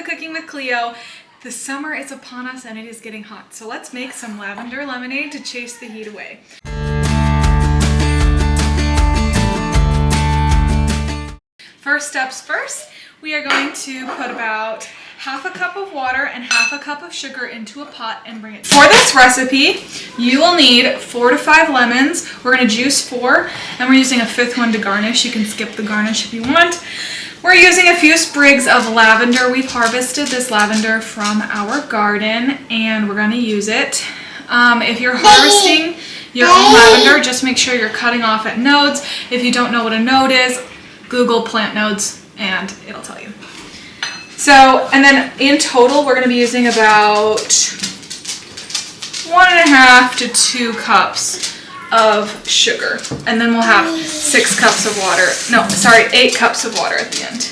Cooking with Cleo. The summer is upon us and it is getting hot. So let's make some lavender lemonade to chase the heat away. First steps first, we are going to put about half a cup of water and half a cup of sugar into a pot and bring it. For this recipe, you will need 4 to 5 lemons. We're going to juice 4 and we're using a 5th one to garnish. You can skip the garnish if you want. We're using a few sprigs of lavender. We've harvested this lavender from our garden and we're going to use it. If you're harvesting your own lavender, just make sure you're cutting off at nodes. If you don't know what a node is, Google plant nodes and it'll tell you. So, and then in total, we're going to be using about 1.5 to 2 cups of sugar. And then we'll have 6 cups of water. No, sorry, 8 cups of water at the end.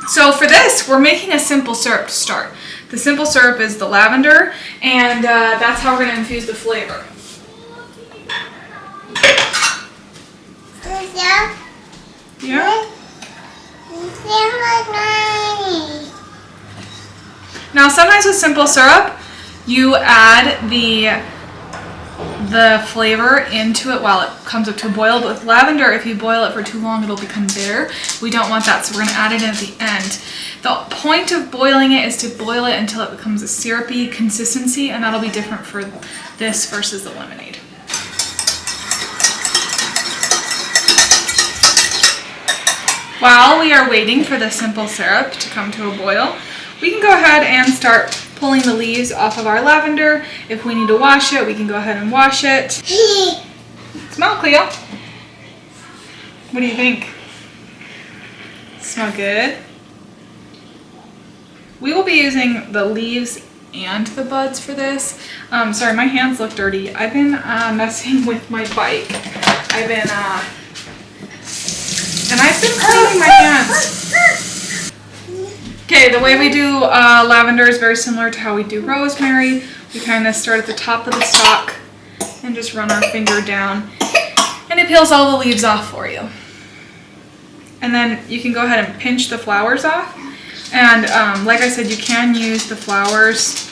So for this, we're making a simple syrup to start. The simple syrup is the lavender, and that's how we're going to infuse the flavor. Yeah. Now sometimes with simple syrup, you add the flavor into it while it comes up to a boil. But with lavender, if you boil it for too long, it'll become bitter. We don't want that, so we're going to add it in at the end. The point of boiling it is to boil it until it becomes a syrupy consistency, and that'll be different for this versus the lemonade. While we are waiting for the simple syrup to come to a boil, we can go ahead and start pulling the leaves off of our lavender. If we need to wash it, we can go ahead and wash it. Smell, Cleo. What do you think? Smell good? We will be using the leaves and the buds for this. Sorry, my hands look dirty. I've been messing with my bike. I've been cleaning my hands. Okay, the way we do lavender is very similar to how we do rosemary. We kind of start at the top of the stalk and just run our finger down, and it peels all the leaves off for you. And then you can go ahead and pinch the flowers off. And like I said, you can use the flowers,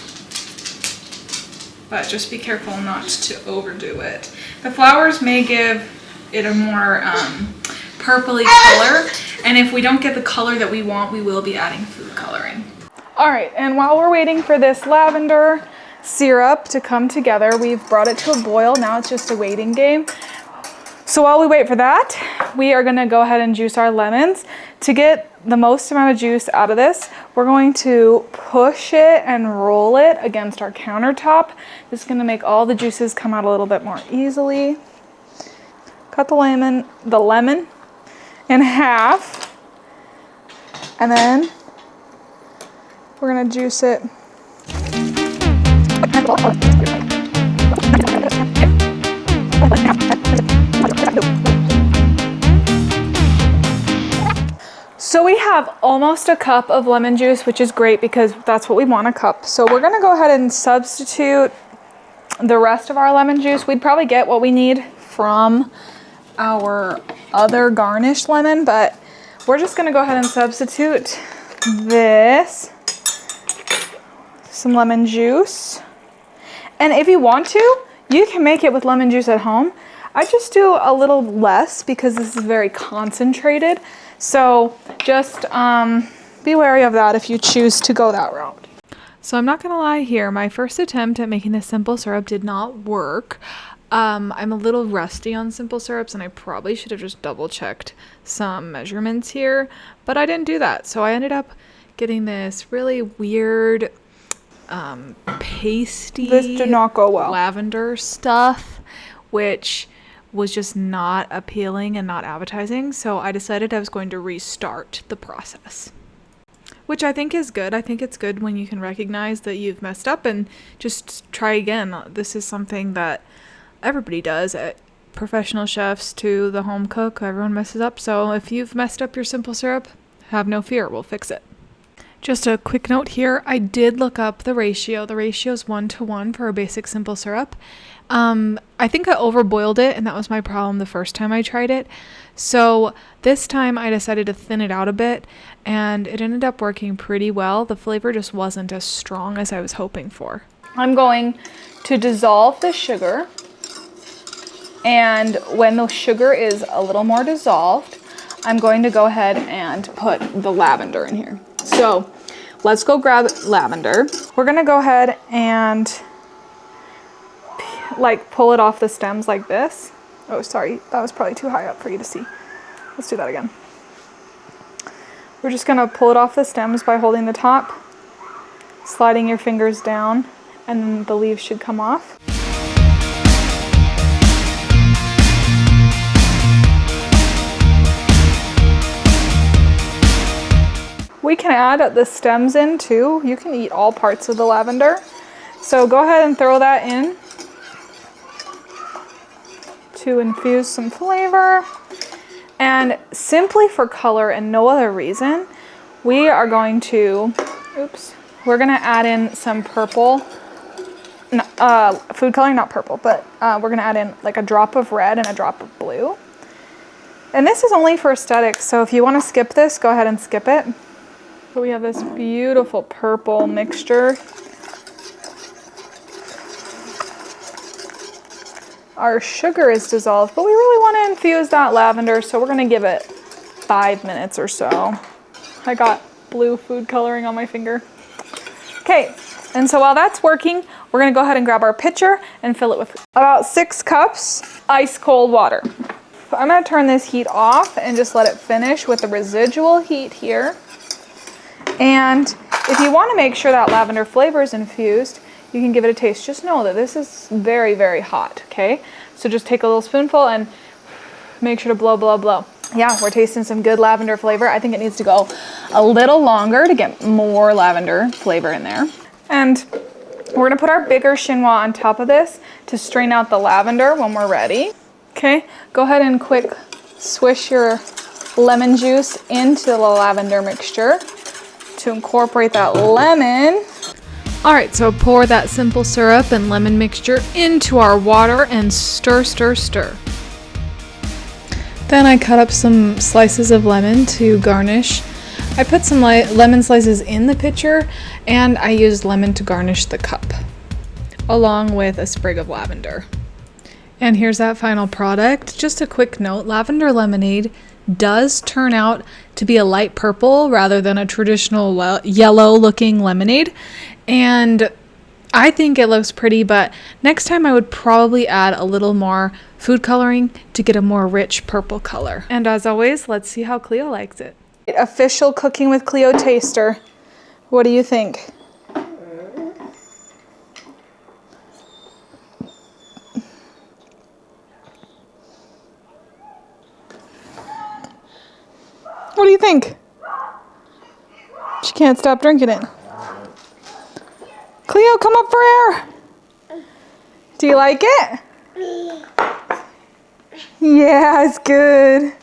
but just be careful not to overdo it. The flowers may give it a more purpley color, and if we don't get the color that we want, we will be adding food coloring. All right, and while we're waiting for this lavender syrup to come together, we've brought it to a boil. Now it's just a waiting game. So while we wait for that, we are gonna go ahead and juice our lemons. To get the most amount of juice out of this, we're going to push it and roll it against our countertop. This is gonna make all the juices come out a little bit more easily. Cut the lemon in half, and then we're gonna juice it. So we have almost a cup of lemon juice, which is great because that's what we want, a cup. So we're gonna go ahead and substitute the rest of our lemon juice. We'd probably get what we need from our other garnished lemon, but we're just gonna go ahead and substitute this, some lemon juice. And if you want to, you can make it with lemon juice at home. I just do a little less because this is very concentrated. So just be wary of that if you choose to go that route. So I'm not gonna lie here, my first attempt at making this simple syrup did not work. I'm a little rusty on simple syrups, and I probably should have just double checked some measurements here, but I didn't do that. So I ended up getting this really weird pasty, this did not go well, lavender stuff, which was just not appealing and not appetizing. So I decided I was going to restart the process, which I think is good. I think it's good when you can recognize that you've messed up and just try again. This is something that everybody does, professional chefs to the home cook, everyone messes up. So if you've messed up your simple syrup, have no fear, we'll fix it. Just a quick note here, I did look up the ratio. The ratio is 1 to 1 for a basic simple syrup. I think I overboiled it, and that was my problem the first time I tried it. So this time I decided to thin it out a bit, and it ended up working pretty well. The flavor just wasn't as strong as I was hoping for. I'm going to dissolve the sugar, and when the sugar is a little more dissolved, I'm going to go ahead and put the lavender in here. So let's go grab lavender. We're gonna go ahead and like pull it off the stems like this. Oh, sorry, that was probably too high up for you to see. Let's do that again. We're just gonna pull it off the stems by holding the top, sliding your fingers down, and then the leaves should come off. We can add the stems in too. You can eat all parts of the lavender. So go ahead and throw that in to infuse some flavor. And simply for color and no other reason, we are going to, we're gonna add in some purple, food coloring, not purple, but we're gonna add in like a drop of red and a drop of blue. And this is only for aesthetics, so if you wanna skip this, go ahead and skip it. So we have this beautiful purple mixture. Our sugar is dissolved, but we really want to infuse that lavender, so we're going to give it 5 minutes or so. I got blue food coloring on my finger. Okay, and so while that's working, we're going to go ahead and grab our pitcher and fill it with about 6 cups ice cold water. So I'm going to turn this heat off and just let it finish with the residual heat here. And if you want to make sure that lavender flavor is infused, you can give it a taste. Just know that this is very, very hot, okay? So just take a little spoonful and make sure to blow, blow, blow. Yeah, we're tasting some good lavender flavor. I think it needs to go a little longer to get more lavender flavor in there. And we're gonna put our bigger chinois on top of this to strain out the lavender when we're ready. Okay, go ahead and quick swish your lemon juice into the lavender mixture to incorporate that lemon. All right, so pour that simple syrup and lemon mixture into our water and stir, stir, stir. Then I cut up some slices of lemon to garnish. I put some lemon slices in the pitcher, and I used lemon to garnish the cup, along with a sprig of lavender. And here's that final product. Just a quick note, Lavender Lemonade does turn out to be a light purple rather than a traditional yellow looking lemonade, and I think it looks pretty, but next time I would probably add a little more food coloring to get a more rich purple color. And as always, let's see how Cleo likes it. Official Cooking with Cleo taster. What do you think? What do you think? She can't stop drinking it. Cleo, come up for air. Do you like it? Yeah, it's good.